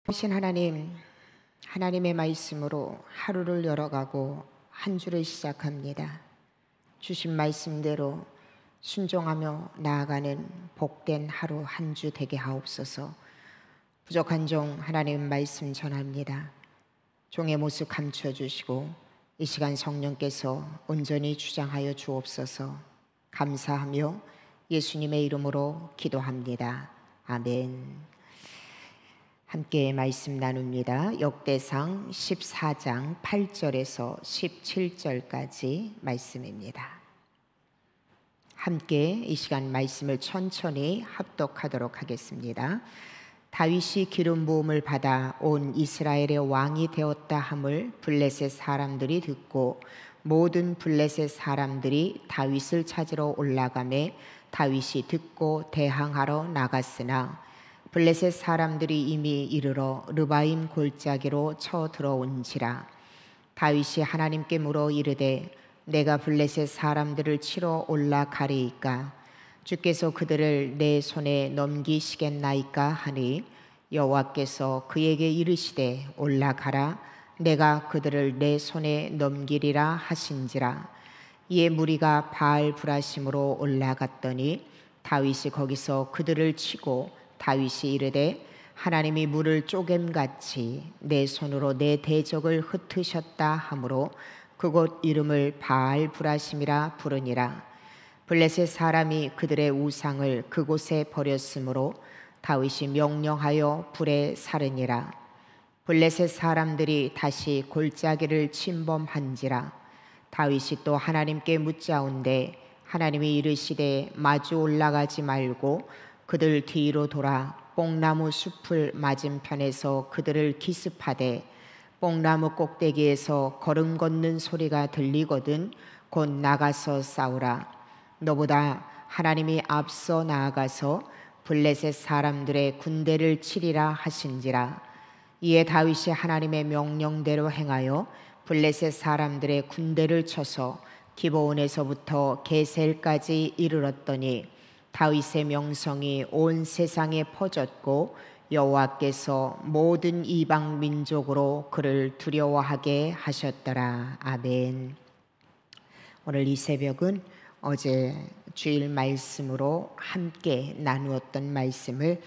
신 하나님, 하나님의 말씀으로 하루를 열어가고 한 주를 시작합니다. 주신 말씀대로 순종하며 나아가는 복된 하루 한 주 되게 하옵소서. 부족한 종 하나님 말씀 전합니다. 종의 모습 감춰주시고 이 시간 성령께서 온전히 주장하여 주옵소서. 감사하며 예수님의 이름으로 기도합니다. 아멘. 함께 말씀 나눕니다. 역대상 14장 8절에서 17절까지 말씀입니다. 함께 이 시간 말씀을 천천히 합독하도록 하겠습니다. 다윗이 기름 부음을 받아 온 이스라엘의 왕이 되었다 함을 블레셋 사람들이 듣고 모든 블레셋 사람들이 다윗을 찾으러 올라가매 다윗이 듣고 대항하러 나갔으나 블레셋 사람들이 이미 이르러 르바임 골짜기로 쳐 들어온지라. 다윗이 하나님께 물어 이르되 내가 블레셋 사람들을 치러 올라가리이까 주께서 그들을 내 손에 넘기시겠나이까 하니 여호와께서 그에게 이르시되 올라가라 내가 그들을 내 손에 넘기리라 하신지라. 이에 무리가 바알 브라심으로 올라갔더니 다윗이 거기서 그들을 치고 다윗이 이르되 하나님이 물을 쪼갰같이 내 손으로 내 대적을 흩으셨다 하므로 그곳 이름을 바알 브라심이라 부르니라. 블레셋 사람이 그들의 우상을 그곳에 버렸으므로 다윗이 명령하여 불에 사르니라. 블레셋 사람들이 다시 골짜기를 침범한지라. 다윗이 또 하나님께 묻자온데 하나님이 이르시되 마주 올라가지 말고 그들 뒤로 돌아 뽕나무 숲을 맞은편에서 그들을 기습하되 뽕나무 꼭대기에서 걸음 걷는 소리가 들리거든 곧 나가서 싸우라. 너보다 하나님이 앞서 나아가서 블레셋 사람들의 군대를 치리라 하신지라. 이에 다윗이 하나님의 명령대로 행하여 블레셋 사람들의 군대를 쳐서 기브온에서부터 게셀까지 이르렀더니 다윗의 명성이 온 세상에 퍼졌고 여호와께서 모든 이방 민족으로 그를 두려워하게 하셨더라. 아멘. 오늘 이 새벽은 어제 주일 말씀으로 함께 나누었던 말씀을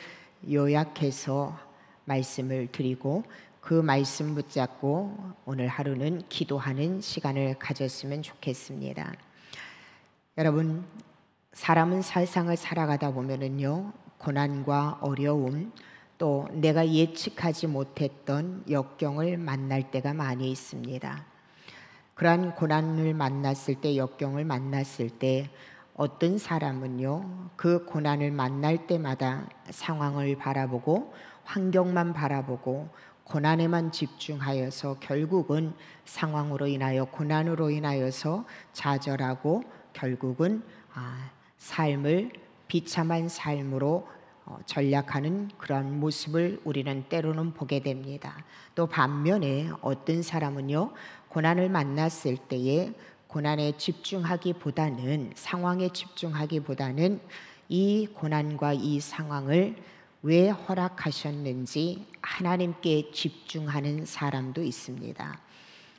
요약해서 말씀을 드리고 그 말씀 붙잡고 오늘 하루는 기도하는 시간을 가졌으면 좋겠습니다. 여러분, 사람은 세상을 살아가다 보면은요, 고난과 어려움 또 내가 예측하지 못했던 역경을 만날 때가 많이 있습니다. 그러한 고난을 만났을 때, 역경을 만났을 때 어떤 사람은요, 그 고난을 만날 때마다 상황을 바라보고 환경만 바라보고 고난에만 집중하여서 결국은 상황으로 인하여 고난으로 인하여서 좌절하고 결국은 삶을 비참한 삶으로 전락하는 그런 모습을 우리는 때로는 보게 됩니다. 또 반면에 어떤 사람은요, 고난을 만났을 때에 고난에 집중하기보다는 상황에 집중하기보다는 이 고난과 이 상황을 왜 허락하셨는지 하나님께 집중하는 사람도 있습니다.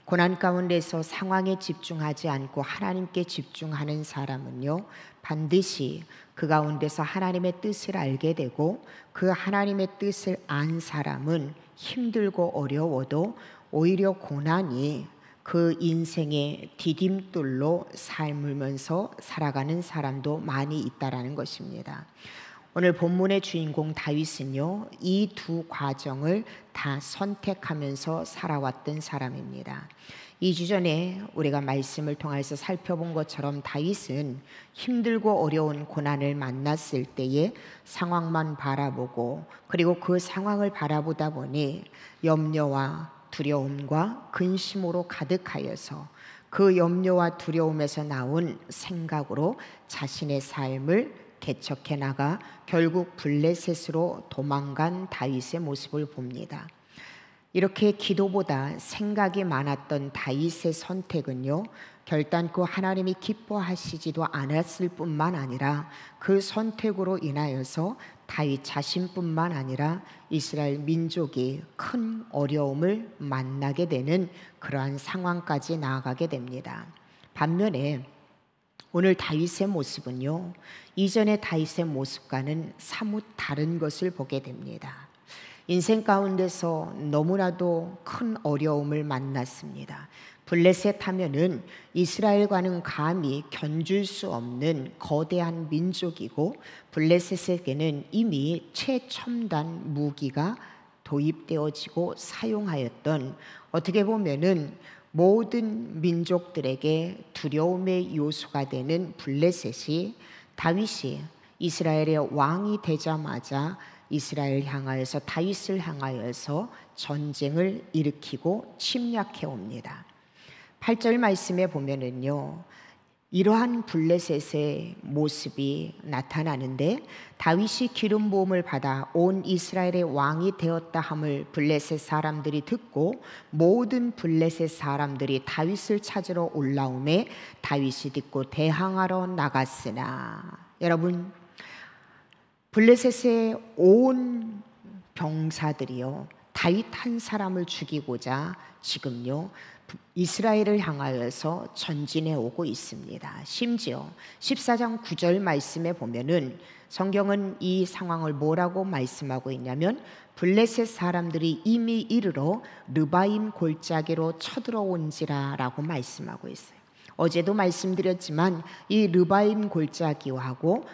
고난 가운데서 상황에 집중하지 않고 하나님께 집중하는 사람은요, 반드시 그 가운데서 하나님의 뜻을 알게 되고 그 하나님의 뜻을 안 사람은 힘들고 어려워도 오히려 고난이 그 인생의 디딤돌로 삶으면서 살아가는 사람도 많이 있다라는 것입니다. 오늘 본문의 주인공 다윗은요, 이 두 과정을 다 선택하면서 살아왔던 사람입니다. 2주 전에 우리가 말씀을 통해서 살펴본 것처럼 다윗은 힘들고 어려운 고난을 만났을 때에 상황만 바라보고 그리고 그 상황을 바라보다 보니 염려와 두려움과 근심으로 가득하여서 그 염려와 두려움에서 나온 생각으로 자신의 삶을 개척해 나가 결국 블레셋으로 도망간 다윗의 모습을 봅니다. 이렇게 기도보다 생각이 많았던 다윗의 선택은요, 결단코 하나님이 기뻐하시지도 않았을 뿐만 아니라 그 선택으로 인하여서 다윗 자신뿐만 아니라 이스라엘 민족이 큰 어려움을 만나게 되는 그러한 상황까지 나아가게 됩니다. 반면에 오늘 다윗의 모습은요, 이전의 다윗의 모습과는 사뭇 다른 것을 보게 됩니다. 인생 가운데서 너무나도 큰 어려움을 만났습니다. 블레셋 하면은 이스라엘과는 감히 견줄 수 없는 거대한 민족이고, 블레셋에게는 이미 최첨단 무기가 도입되어지고 사용하였던, 어떻게 보면은 모든 민족들에게 두려움의 요소가 되는 블레셋이 다윗이 이스라엘의 왕이 되자마자 이스라엘 향하여서, 다윗을 향하여서 전쟁을 일으키고 침략해 옵니다. 8절 말씀에 보면은요, 이러한 블레셋의 모습이 나타나는데, 다윗이 기름 부음을 받아 온 이스라엘의 왕이 되었다 함을 블레셋 사람들이 듣고 모든 블레셋 사람들이 다윗을 찾으러 올라오매 다윗이 듣고 대항하러 나갔으나, 여러분, 블레셋의 온 병사들이요, 다윗 한 사람을 죽이고자 지금요 이스라엘을 향하여서 전진해 오고 있습니다. 심지어 14장 9절 말씀에 보면은 성경은 이 상황을 뭐라고 말씀하고 있냐면, 블레셋 사람들이 이미 이르러 르바임 골짜기로 쳐들어온지라 라고 말씀하고 있어요. 어제도 말씀드렸지만 이 르바임 골짜기하고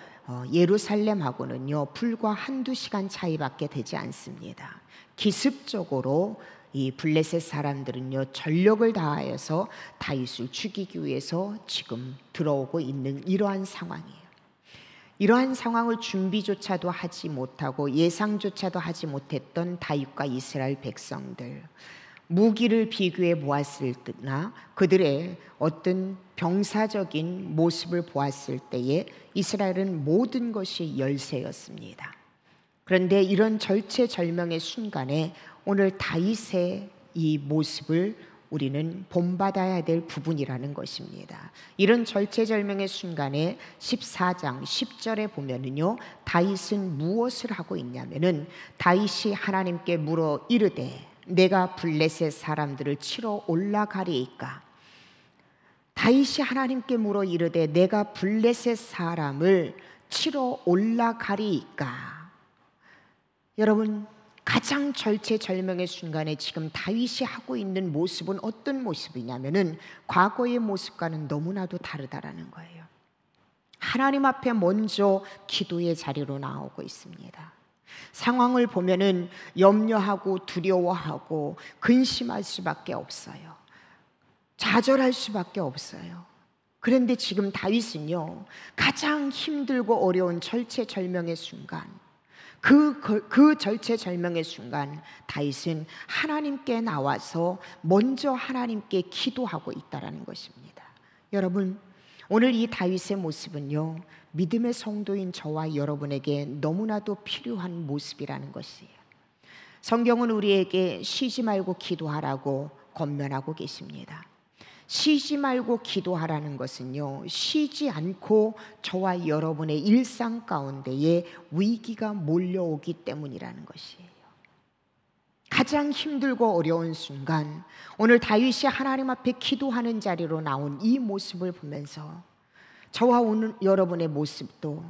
예루살렘하고는요 불과 한두 시간 차이밖에 되지 않습니다. 기습적으로 이 블레셋 사람들은요 전력을 다하여서 다윗을 죽이기 위해서 지금 들어오고 있는 이러한 상황이에요. 이러한 상황을 준비조차도 하지 못하고 예상조차도 하지 못했던 다윗과 이스라엘 백성들, 무기를 비교해 보았을 때나 그들의 어떤 병사적인 모습을 보았을 때에 이스라엘은 모든 것이 열세였습니다. 그런데 이런 절체절명의 순간에 오늘 다윗의 이 모습을 우리는 본받아야 될 부분이라는 것입니다. 이런 절체절명의 순간에 14장 10절에 보면은요, 다윗은 무엇을 하고 있냐면은, 다윗이 하나님께 물어 이르되 내가 블레셋 사람들을 치러 올라가리이까. 다윗이 하나님께 물어 이르되 내가 블레셋 사람을 치러 올라가리이까. 여러분, 가장 절체절명의 순간에 지금 다윗이 하고 있는 모습은 어떤 모습이냐면은 과거의 모습과는 너무나도 다르다라는 거예요. 하나님 앞에 먼저 기도의 자리로 나오고 있습니다. 상황을 보면은 염려하고 두려워하고 근심할 수밖에 없어요. 좌절할 수밖에 없어요. 그런데 지금 다윗은요, 가장 힘들고 어려운 절체절명의 순간, 그 절체절명의 순간 다윗은 하나님께 나와서 먼저 하나님께 기도하고 있다라는 것입니다. 여러분, 오늘 이 다윗의 모습은요, 믿음의 성도인 저와 여러분에게 너무나도 필요한 모습이라는 것이에요. 성경은 우리에게 쉬지 말고 기도하라고 권면하고 계십니다. 쉬지 말고 기도하라는 것은요, 쉬지 않고 저와 여러분의 일상 가운데에 위기가 몰려오기 때문이라는 것이에요. 가장 힘들고 어려운 순간, 오늘 다윗이 하나님 앞에 기도하는 자리로 나온 이 모습을 보면서 저와 오늘 여러분의 모습도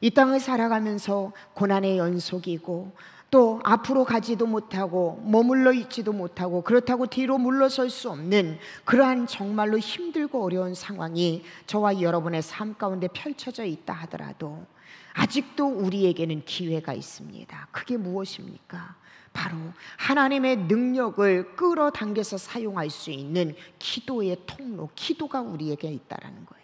이 땅을 살아가면서 고난의 연속이고, 또 앞으로 가지도 못하고 머물러 있지도 못하고 그렇다고 뒤로 물러설 수 없는 그러한 정말로 힘들고 어려운 상황이 저와 여러분의 삶 가운데 펼쳐져 있다 하더라도 아직도 우리에게는 기회가 있습니다. 그게 무엇입니까? 바로 하나님의 능력을 끌어당겨서 사용할 수 있는 기도의 통로, 기도가 우리에게 있다라는 거예요.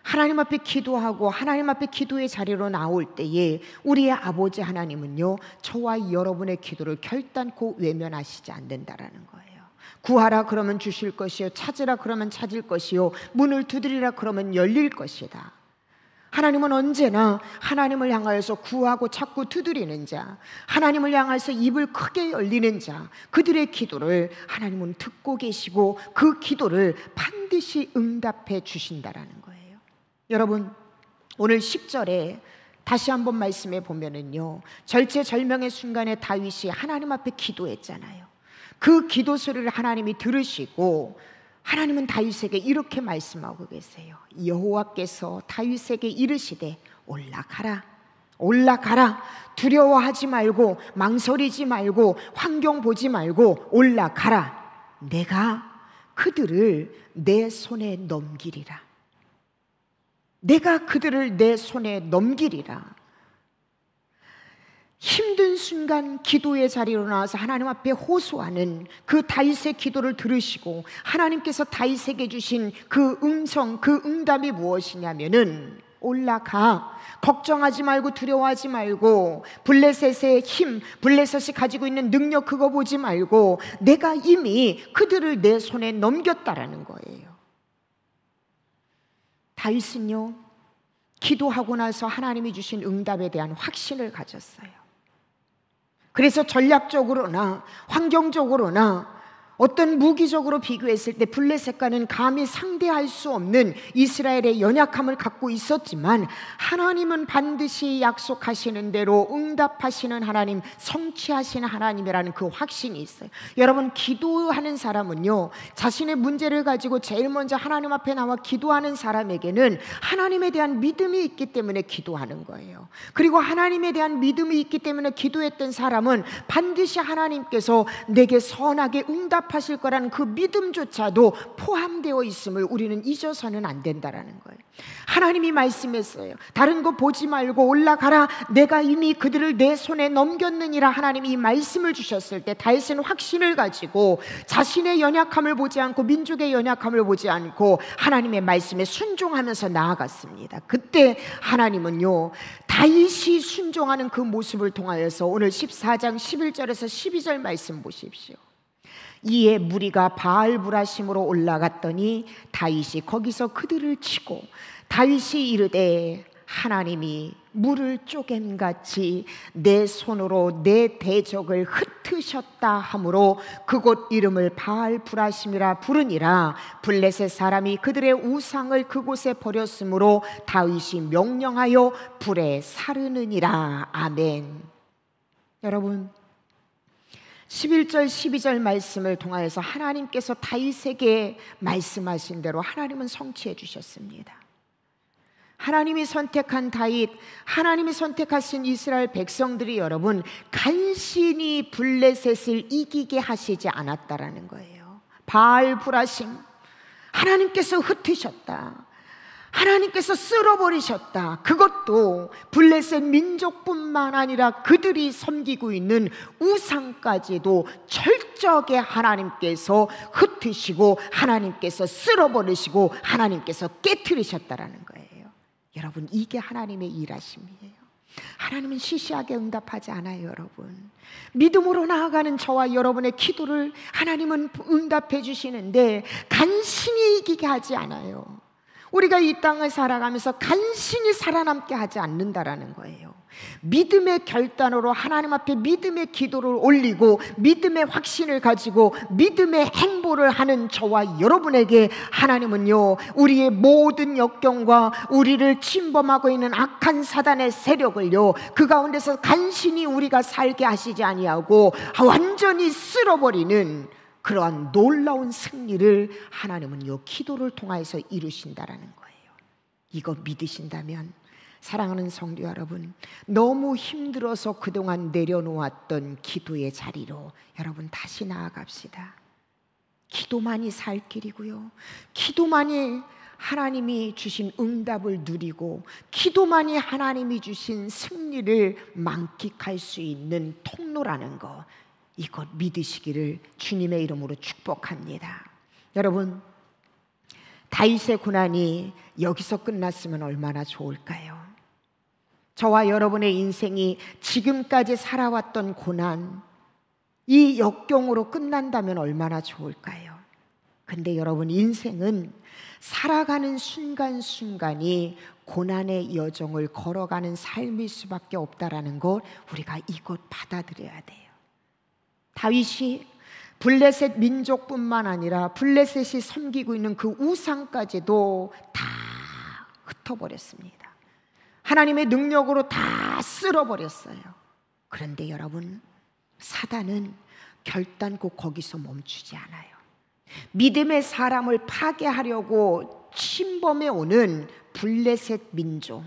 하나님 앞에 기도하고 하나님 앞에 기도의 자리로 나올 때에 우리의 아버지 하나님은요, 저와 여러분의 기도를 결단코 외면하시지 않는다라는 거예요. 구하라 그러면 주실 것이요, 찾으라 그러면 찾을 것이요, 문을 두드리라 그러면 열릴 것이다. 하나님은 언제나 하나님을 향하여서 구하고 찾고 두드리는 자, 하나님을 향해서 입을 크게 열리는 자, 그들의 기도를 하나님은 듣고 계시고 그 기도를 반드시 응답해 주신다라는 거예요. 여러분, 오늘 10절에 다시 한번 말씀해 보면은요, 절체절명의 순간에 다윗이 하나님 앞에 기도했잖아요. 그 기도 소리를 하나님이 들으시고 하나님은 다윗에게 이렇게 말씀하고 계세요. 여호와께서 다윗에게 이르시되 올라가라, 올라가라. 두려워하지 말고 망설이지 말고 환경 보지 말고 올라가라. 내가 그들을 내 손에 넘기리라. 내가 그들을 내 손에 넘기리라. 힘든 순간 기도의 자리로 나와서 하나님 앞에 호소하는 그 다윗의 기도를 들으시고 하나님께서 다윗에게 주신 그 음성, 그 응답이 무엇이냐면은 올라가, 걱정하지 말고 두려워하지 말고 블레셋의 힘, 블레셋이 가지고 있는 능력 그거 보지 말고 내가 이미 그들을 내 손에 넘겼다라는 거예요. 다윗은요, 기도하고 나서 하나님이 주신 응답에 대한 확신을 가졌어요. 그래서 전략적으로나 환경적으로나 어떤 무기적으로 비교했을 때 블레셋과는 감히 상대할 수 없는 이스라엘의 연약함을 갖고 있었지만 하나님은 반드시 약속하시는 대로 응답하시는 하나님, 성취하시는 하나님이라는 그 확신이 있어요. 여러분, 기도하는 사람은요, 자신의 문제를 가지고 제일 먼저 하나님 앞에 나와 기도하는 사람에게는 하나님에 대한 믿음이 있기 때문에 기도하는 거예요. 그리고 하나님에 대한 믿음이 있기 때문에 기도했던 사람은 반드시 하나님께서 내게 선하게 응답하실 거라는 그 믿음조차도 포함되어 있음을 우리는 잊어서는 안 된다라는 거예요. 하나님이 말씀했어요. 다른 거 보지 말고 올라가라. 내가 이미 그들을 내 손에 넘겼느니라. 하나님이 이 말씀을 주셨을 때 다윗은 확신을 가지고 자신의 연약함을 보지 않고 민족의 연약함을 보지 않고 하나님의 말씀에 순종하면서 나아갔습니다. 그때 하나님은요, 다윗이 순종하는 그 모습을 통하여서 오늘 14장 11절에서 12절 말씀 보십시오. 이에 무리가 바알브라심으로 올라갔더니 다윗이 거기서 그들을 치고 다윗이 이르되 하나님이 물을 쪼갠같이 내 손으로 내 대적을 흩으셨다 하므로 그곳 이름을 바알브라심이라 부르니라. 블레셋 사람이 그들의 우상을 그곳에 버렸으므로 다윗이 명령하여 불에 사르느니라. 아멘. 여러분, 11절 12절 말씀을 통하여서 하나님께서 다윗에게 말씀하신 대로 하나님은 성취해 주셨습니다. 하나님이 선택한 다윗, 하나님이 선택하신 이스라엘 백성들이 여러분 간신히 블레셋을 이기게 하시지 않았다라는 거예요. 바알브라심, 하나님께서 흩으셨다, 하나님께서 쓸어버리셨다. 그것도 블레셋 민족뿐만 아니라 그들이 섬기고 있는 우상까지도 철저하게 하나님께서 흩으시고 하나님께서 쓸어버리시고 하나님께서 깨트리셨다라는 거예요. 여러분, 이게 하나님의 일하심이에요. 하나님은 시시하게 응답하지 않아요. 여러분, 믿음으로 나아가는 저와 여러분의 기도를 하나님은 응답해 주시는데 간신히 이기게 하지 않아요. 우리가 이 땅을 살아가면서 간신히 살아남게 하지 않는다라는 거예요. 믿음의 결단으로 하나님 앞에 믿음의 기도를 올리고 믿음의 확신을 가지고 믿음의 행보를 하는 저와 여러분에게 하나님은요, 우리의 모든 역경과 우리를 침범하고 있는 악한 사단의 세력을요, 그 가운데서 간신히 우리가 살게 하시지 아니하고 완전히 쓸어버리는 그러한 놀라운 승리를 하나님은요, 기도를 통해서 이루신다라는 거예요. 이거 믿으신다면 사랑하는 성도 여러분, 너무 힘들어서 그동안 내려놓았던 기도의 자리로 여러분 다시 나아갑시다. 기도만이 살 길이고요, 기도만이 하나님이 주신 응답을 누리고 기도만이 하나님이 주신 승리를 만끽할 수 있는 통로라는 거, 이것 믿으시기를 주님의 이름으로 축복합니다. 여러분, 다윗의 고난이 여기서 끝났으면 얼마나 좋을까요? 저와 여러분의 인생이 지금까지 살아왔던 고난, 이 역경으로 끝난다면 얼마나 좋을까요? 근데 여러분, 인생은 살아가는 순간순간이 고난의 여정을 걸어가는 삶일 수밖에 없다라는 것, 우리가 이것 받아들여야 돼요. 다윗이 블레셋 민족뿐만 아니라 블레셋이 섬기고 있는 그 우상까지도 다 흩어버렸습니다. 하나님의 능력으로 다 쓸어버렸어요. 그런데 여러분, 사단은 결단코 거기서 멈추지 않아요. 믿음의 사람을 파괴하려고 침범해 오는 블레셋 민족,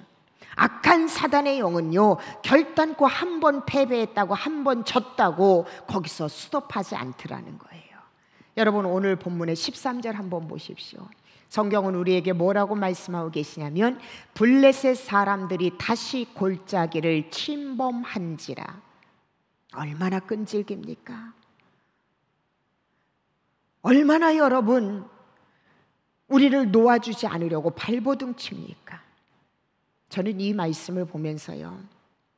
악한 사단의 영은요, 결단코 한 번 패배했다고, 한 번 졌다고 거기서 스톱하지 않더라는 거예요. 여러분, 오늘 본문의 13절 한번 보십시오. 성경은 우리에게 뭐라고 말씀하고 계시냐면, 블레셋 사람들이 다시 골짜기를 침범한지라. 얼마나 끈질깁니까? 얼마나 여러분, 우리를 놓아주지 않으려고 발버둥 칩니까? 저는 이 말씀을 보면서요,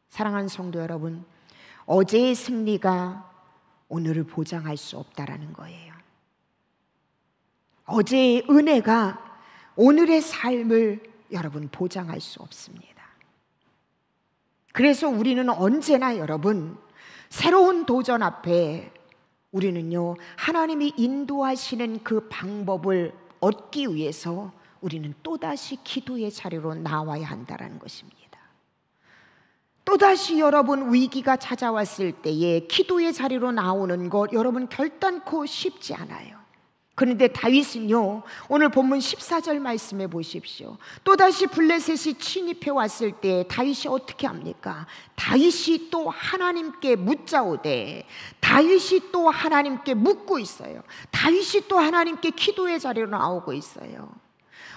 사랑하는 성도 여러분, 어제의 승리가 오늘을 보장할 수 없다라는 거예요. 어제의 은혜가 오늘의 삶을 여러분 보장할 수 없습니다. 그래서 우리는 언제나 여러분, 새로운 도전 앞에 우리는요, 하나님이 인도하시는 그 방법을 얻기 위해서 우리는 또다시 기도의 자리로 나와야 한다는 것입니다. 또다시 여러분, 위기가 찾아왔을 때에 기도의 자리로 나오는 것, 여러분 결단코 쉽지 않아요. 그런데 다윗은요, 오늘 본문 14절 말씀해 보십시오. 또다시 블레셋이 침입해 왔을 때 다윗이 어떻게 합니까? 다윗이 또 하나님께 묻자오되, 다윗이 또 하나님께 묻고 있어요. 다윗이 또 하나님께 기도의 자리로 나오고 있어요.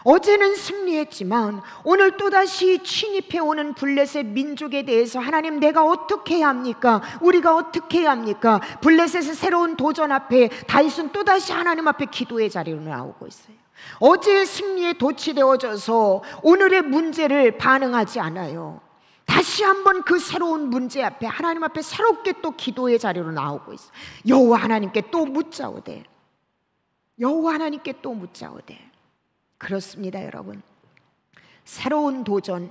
어제는 승리했지만 오늘 또다시 침입해오는 블레셋 민족에 대해서, 하나님, 내가 어떻게 해야 합니까? 우리가 어떻게 해야 합니까? 블레셋의 새로운 도전 앞에 다윗은 또다시 하나님 앞에 기도의 자리로 나오고 있어요. 어제의 승리에 도취되어져서 오늘의 문제를 반응하지 않아요. 다시 한번 그 새로운 문제 앞에, 하나님 앞에 새롭게 또 기도의 자리로 나오고 있어요. 여호와 하나님께 또 묻자오되, 여호와 하나님께 또 묻자오되. 그렇습니다, 여러분. 새로운 도전,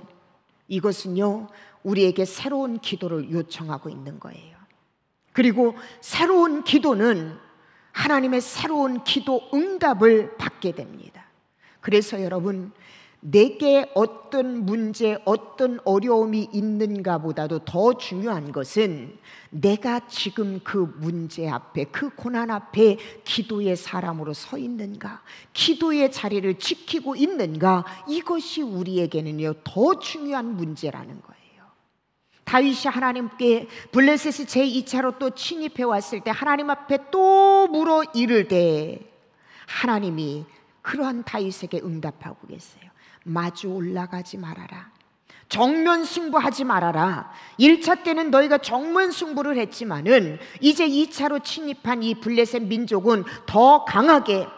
이것은요, 우리에게 새로운 기도를 요청하고 있는 거예요. 그리고 새로운 기도는 하나님의 새로운 기도 응답을 받게 됩니다. 그래서 여러분, 내게 어떤 문제, 어떤 어려움이 있는가 보다도 더 중요한 것은 내가 지금 그 문제 앞에, 그 고난 앞에 기도의 사람으로 서 있는가, 기도의 자리를 지키고 있는가, 이것이 우리에게는요 더 중요한 문제라는 거예요. 다윗이 하나님께 블레셋이 제2차로 또 침입해 왔을 때 하나님 앞에 또 물어 이르되, 하나님이 그러한 다윗에게 응답하고 계세요. 마주 올라가지 말아라. 정면 승부하지 말아라. 1차 때는 너희가 정면 승부를 했지만은 이제 2차로 침입한 이 블레셋 민족은 더 강하게,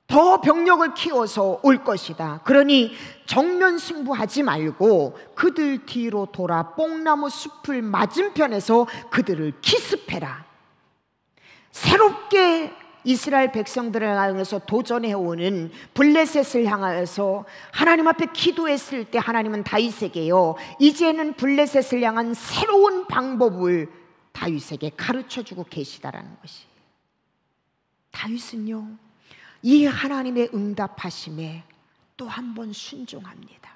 더 병력을 키워서 올 것이다. 그러니 정면 승부하지 말고 그들 뒤로 돌아 뽕나무 숲을 맞은편에서 그들을 기습해라. 새롭게 이스라엘 백성들을 향해서 도전해오는 블레셋을 향해서 하나님 앞에 기도했을 때 하나님은 다윗에게요, 이제는 블레셋을 향한 새로운 방법을 다윗에게 가르쳐주고 계시다라는 것이. 다윗은요, 이 하나님의 응답하심에 또 한 번 순종합니다.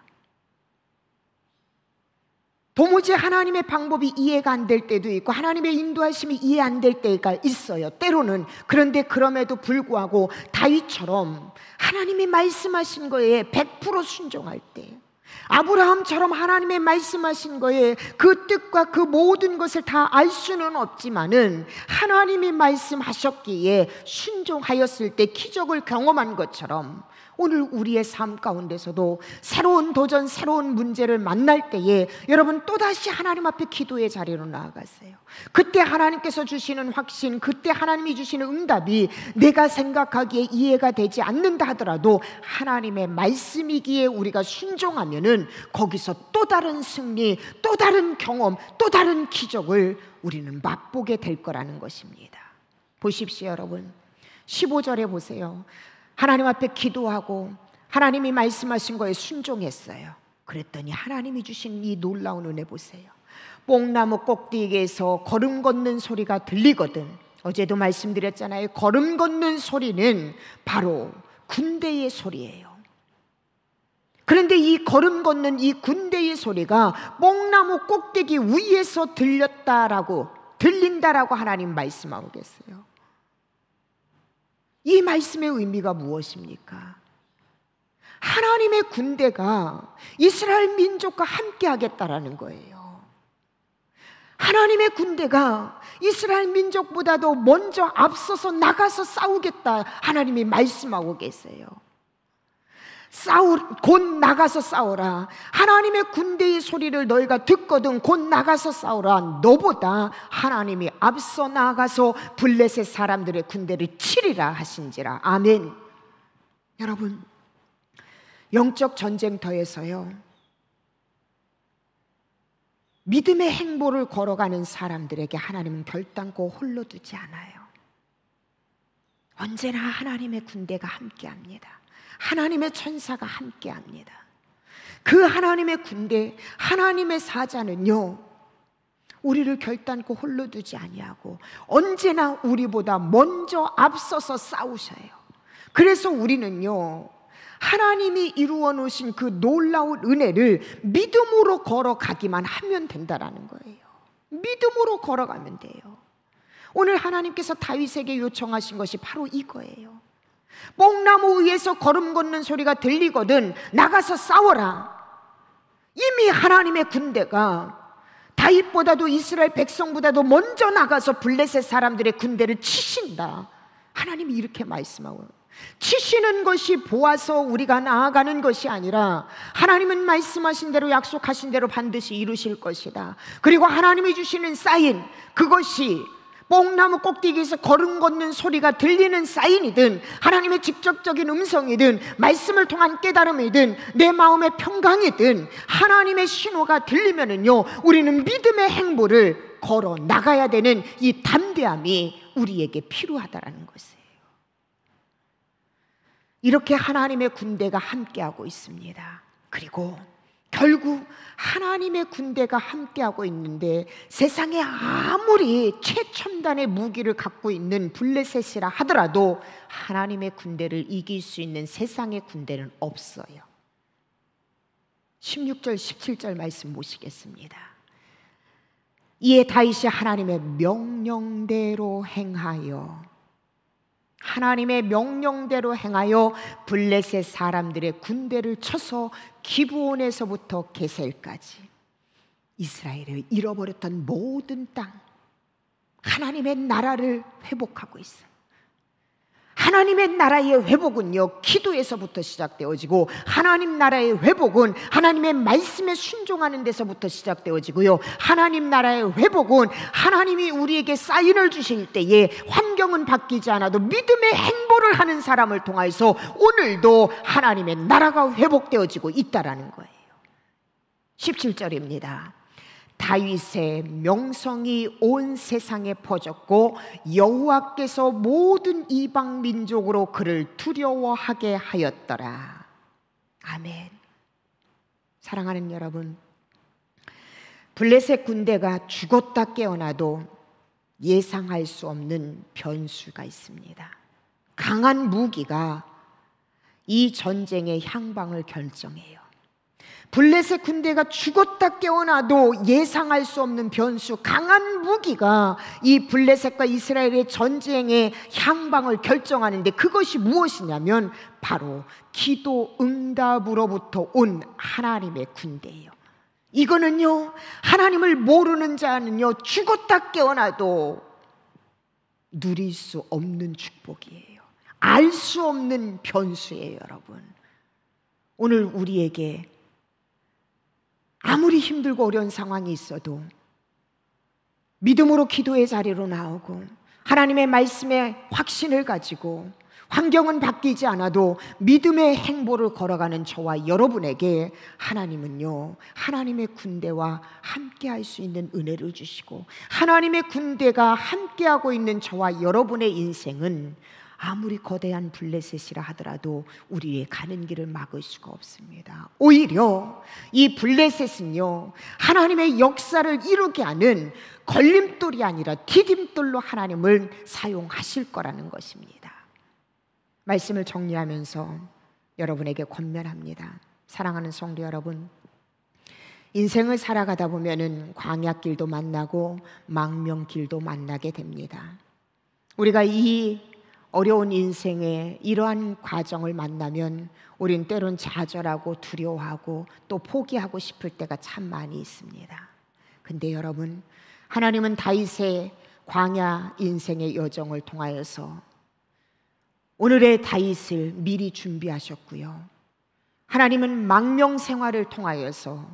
도무지 하나님의 방법이 이해가 안 될 때도 있고 하나님의 인도하심이 이해 안 될 때가 있어요, 때로는. 그런데 그럼에도 불구하고 다윗처럼 하나님이 말씀하신 거에 100% 순종할 때, 아브라함처럼 하나님의 말씀하신 거에 그 뜻과 그 모든 것을 다 알 수는 없지만은 하나님이 말씀하셨기에 순종하였을 때 기적을 경험한 것처럼 오늘 우리의 삶 가운데서도 새로운 도전, 새로운 문제를 만날 때에 여러분 또다시 하나님 앞에 기도의 자리로 나아가세요. 그때 하나님께서 주시는 확신, 그때 하나님이 주시는 응답이 내가 생각하기에 이해가 되지 않는다 하더라도 하나님의 말씀이기에 우리가 순종하면은 거기서 또 다른 승리, 또 다른 경험, 또 다른 기적을 우리는 맛보게 될 거라는 것입니다. 보십시오, 여러분. 15절에 보세요. 하나님 앞에 기도하고 하나님이 말씀하신 거에 순종했어요. 그랬더니 하나님이 주신 이 놀라운 은혜 보세요. 뽕나무 꼭대기에서 걸음 걷는 소리가 들리거든. 어제도 말씀드렸잖아요. 걸음 걷는 소리는 바로 군대의 소리예요. 그런데 이 걸음 걷는 이 군대의 소리가 뽕나무 꼭대기 위에서 들린다라고 하나님 말씀하고 계세요. 이 말씀의 의미가 무엇입니까? 하나님의 군대가 이스라엘 민족과 함께 하겠다라는 거예요. 하나님의 군대가 이스라엘 민족보다도 먼저 앞서서 나가서 싸우겠다 하나님이 말씀하고 계세요. 곧 나가서 싸워라. 하나님의 군대의 소리를 너희가 듣거든 곧 나가서 싸워라. 너보다 하나님이 앞서 나가서 블레셋 사람들의 군대를 치리라 하신지라. 아멘. 여러분, 영적 전쟁터에서요, 믿음의 행보를 걸어가는 사람들에게 하나님은 결단코 홀로 두지 않아요. 언제나 하나님의 군대가 함께합니다. 하나님의 천사가 함께합니다. 그 하나님의 군대, 하나님의 사자는요, 우리를 결단코 홀로 두지 아니하고 언제나 우리보다 먼저 앞서서 싸우셔요. 그래서 우리는요, 하나님이 이루어 놓으신 그 놀라운 은혜를 믿음으로 걸어가기만 하면 된다라는 거예요. 믿음으로 걸어가면 돼요. 오늘 하나님께서 다윗에게 요청하신 것이 바로 이거예요. 뽕나무 위에서 걸음 걷는 소리가 들리거든 나가서 싸워라. 이미 하나님의 군대가 다윗보다도 이스라엘 백성보다도 먼저 나가서 블레셋 사람들의 군대를 치신다. 하나님이 이렇게 말씀하고, 치시는 것이 보아서 우리가 나아가는 것이 아니라 하나님은 말씀하신 대로 약속하신 대로 반드시 이루실 것이다. 그리고 하나님이 주시는 사인, 그것이 뽕나무 꼭대기에서 걸음 걷는 소리가 들리는 사인이든 하나님의 직접적인 음성이든 말씀을 통한 깨달음이든 내 마음의 평강이든 하나님의 신호가 들리면은요, 우리는 믿음의 행보를 걸어 나가야 되는 이 담대함이 우리에게 필요하다라는 것이에요. 이렇게 하나님의 군대가 함께하고 있습니다. 그리고 결국 하나님의 군대가 함께하고 있는데 세상에 아무리 최첨단의 무기를 갖고 있는 블레셋이라 하더라도 하나님의 군대를 이길 수 있는 세상의 군대는 없어요. 16절 17절 말씀 보시겠습니다. 이에 다윗이 하나님의 명령대로 행하여 블레셋 사람들의 군대를 쳐서 기브온에서부터 게셀까지 이스라엘을 잃어버렸던 모든 땅, 하나님의 나라를 회복하고 있어요. 하나님의 나라의 회복은요, 기도에서부터 시작되어지고 하나님 나라의 회복은 하나님의 말씀에 순종하는 데서부터 시작되어지고요, 하나님 나라의 회복은 하나님이 우리에게 사인을 주실 때에 환경은 바뀌지 않아도 믿음의 행보를 하는 사람을 통해서 오늘도 하나님의 나라가 회복되어지고 있다라는 거예요. 17절입니다. 다윗의 명성이 온 세상에 퍼졌고 여호와께서 모든 이방 민족으로 그를 두려워하게 하였더라. 아멘. 사랑하는 여러분, 블레셋 군대가 죽었다 깨어나도 예상할 수 없는 변수가 있습니다. 강한 무기가 이 전쟁의 향방을 결정해요. 블레셋 군대가 죽었다 깨어나도 예상할 수 없는 변수, 강한 무기가 이 블레셋과 이스라엘의 전쟁의 향방을 결정하는데 그것이 무엇이냐면 바로 기도 응답으로부터 온 하나님의 군대예요. 이거는요, 하나님을 모르는 자는요, 죽었다 깨어나도 누릴 수 없는 축복이에요. 알 수 없는 변수예요. 여러분, 오늘 우리에게 아무리 힘들고 어려운 상황이 있어도 믿음으로 기도의 자리로 나오고 하나님의 말씀에 확신을 가지고 환경은 바뀌지 않아도 믿음의 행보를 걸어가는 저와 여러분에게 하나님은요, 하나님의 군대와 함께할 수 있는 은혜를 주시고 하나님의 군대가 함께하고 있는 저와 여러분의 인생은 아무리 거대한 블레셋이라 하더라도 우리의 가는 길을 막을 수가 없습니다. 오히려 이 블레셋은요, 하나님의 역사를 이루게 하는 걸림돌이 아니라 디딤돌로 하나님을 사용하실 거라는 것입니다. 말씀을 정리하면서 여러분에게 권면합니다. 사랑하는 성도 여러분, 인생을 살아가다 보면은 광야길도 만나고 망명길도 만나게 됩니다. 우리가 이 어려운 인생의 이러한 과정을 만나면 우린 때론 좌절하고 두려워하고 또 포기하고 싶을 때가 참 많이 있습니다. 근데 여러분, 하나님은 다윗의 광야 인생의 여정을 통하여서 오늘의 다윗을 미리 준비하셨고요, 하나님은 망명 생활을 통하여서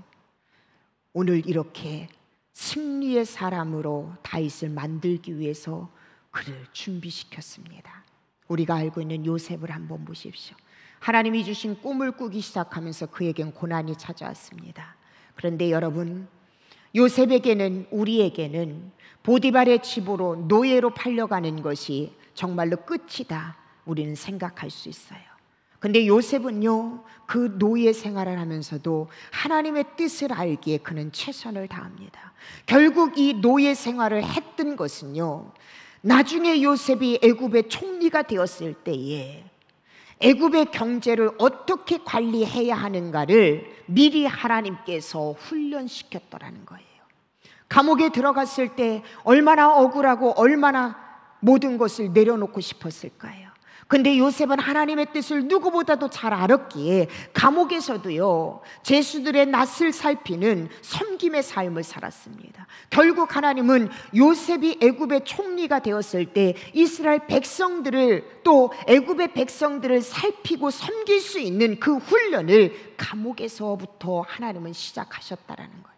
오늘 이렇게 승리의 사람으로 다윗을 만들기 위해서 그를 준비시켰습니다. 우리가 알고 있는 요셉을 한번 보십시오. 하나님이 주신 꿈을 꾸기 시작하면서 그에겐 고난이 찾아왔습니다. 그런데 여러분, 요셉에게는, 우리에게는 보디발의 집으로 노예로 팔려가는 것이 정말로 끝이다, 우리는 생각할 수 있어요. 근데 요셉은요, 그 노예 생활을 하면서도 하나님의 뜻을 알기에 그는 최선을 다합니다. 결국 이 노예 생활을 했던 것은요, 나중에 요셉이 애굽의 총리가 되었을 때에 애굽의 경제를 어떻게 관리해야 하는가를 미리 하나님께서 훈련시켰더라는 거예요. 감옥에 들어갔을 때 얼마나 억울하고 얼마나 모든 것을 내려놓고 싶었을까요? 근데 요셉은 하나님의 뜻을 누구보다도 잘 알았기에 감옥에서도요, 죄수들의 낯을 살피는 섬김의 삶을 살았습니다. 결국 하나님은 요셉이 애굽의 총리가 되었을 때 이스라엘 백성들을, 또 애굽의 백성들을 살피고 섬길 수 있는 그 훈련을 감옥에서부터 하나님은 시작하셨다라는 거예요.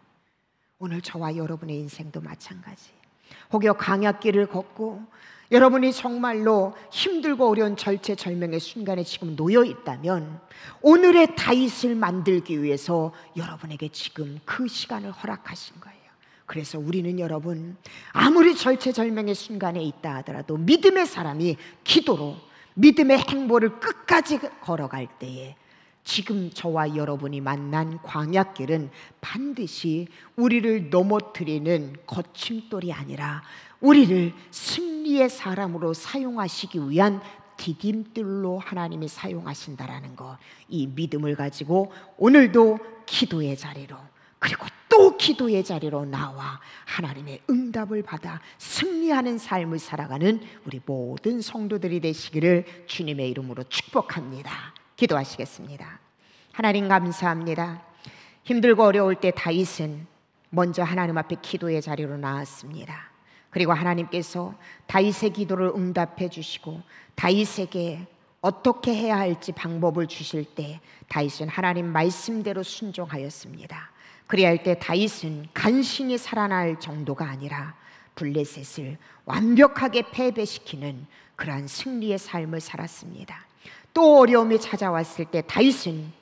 오늘 저와 여러분의 인생도 마찬가지예요. 혹여 광야길을 걷고 여러분이 정말로 힘들고 어려운 절체절명의 순간에 지금 놓여 있다면 오늘의 다윗을 만들기 위해서 여러분에게 지금 그 시간을 허락하신 거예요. 그래서 우리는 여러분, 아무리 절체절명의 순간에 있다 하더라도 믿음의 사람이 기도로 믿음의 행보를 끝까지 걸어갈 때에 지금 저와 여러분이 만난 광야길은 반드시 우리를 넘어뜨리는 거침돌이 아니라 우리를 승리의 사람으로 사용하시기 위한 디딤돌로 하나님이 사용하신다라는 것, 이 믿음을 가지고 오늘도 기도의 자리로, 그리고 또 기도의 자리로 나와 하나님의 응답을 받아 승리하는 삶을 살아가는 우리 모든 성도들이 되시기를 주님의 이름으로 축복합니다. 기도하시겠습니다. 하나님 감사합니다. 힘들고 어려울 때 다윗은 먼저 하나님 앞에 기도의 자리로 나왔습니다. 그리고 하나님께서 다윗의 기도를 응답해 주시고 다윗에게 어떻게 해야 할지 방법을 주실 때 다윗은 하나님 말씀대로 순종하였습니다. 그래야 할 때 다윗은 간신히 살아날 정도가 아니라 블레셋을 완벽하게 패배시키는 그러한 승리의 삶을 살았습니다. 또 어려움이 찾아왔을 때 다윗은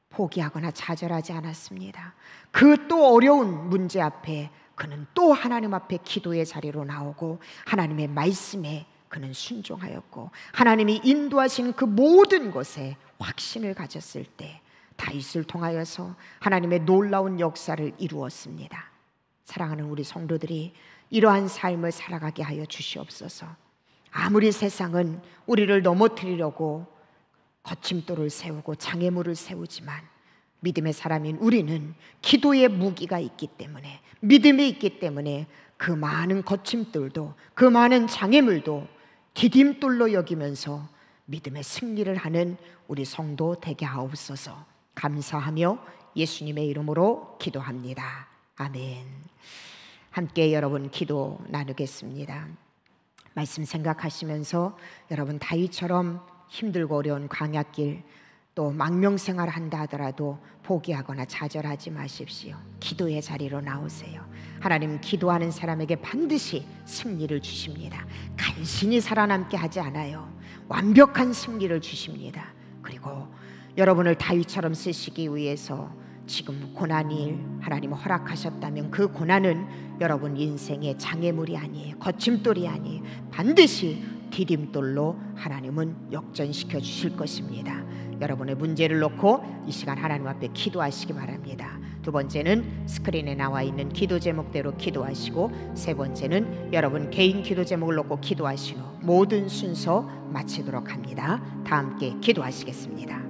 포기하거나 좌절하지 않았습니다. 그 또 어려운 문제 앞에 그는 또 하나님 앞에 기도의 자리로 나오고 하나님의 말씀에 그는 순종하였고 하나님이 인도하시는 그 모든 것에 확신을 가졌을 때 다윗을 통하여서 하나님의 놀라운 역사를 이루었습니다. 사랑하는 우리 성도들이 이러한 삶을 살아가게 하여 주시옵소서. 아무리 세상은 우리를 넘어뜨리려고 거침돌을 세우고 장애물을 세우지만 믿음의 사람인 우리는 기도의 무기가 있기 때문에, 믿음이 있기 때문에 그 많은 거침돌도, 그 많은 장애물도 디딤돌로 여기면서 믿음의 승리를 하는 우리 성도 되게 하옵소서. 감사하며 예수님의 이름으로 기도합니다. 아멘. 함께 여러분 기도 나누겠습니다. 말씀 생각하시면서 여러분 다윗처럼 힘들고 어려운 광야길, 또 망명생활을 한다 하더라도 포기하거나 좌절하지 마십시오. 기도의 자리로 나오세요. 하나님 기도하는 사람에게 반드시 승리를 주십니다. 간신히 살아남게 하지 않아요. 완벽한 승리를 주십니다. 그리고 여러분을 다윗처럼 쓰시기 위해서 지금 고난이 하나님 허락하셨다면 그 고난은 여러분 인생의 장애물이 아니에요. 거침돌이 아니에요. 반드시 디딤돌로 하나님은 역전시켜 주실 것입니다. 여러분의 문제를 놓고 이 시간 하나님 앞에 기도하시기 바랍니다. 두 번째는 스크린에 나와 있는 기도 제목대로 기도하시고, 세 번째는 여러분 개인 기도 제목을 놓고 기도하신 후 모든 순서 마치도록 합니다. 다 함께 기도하시겠습니다.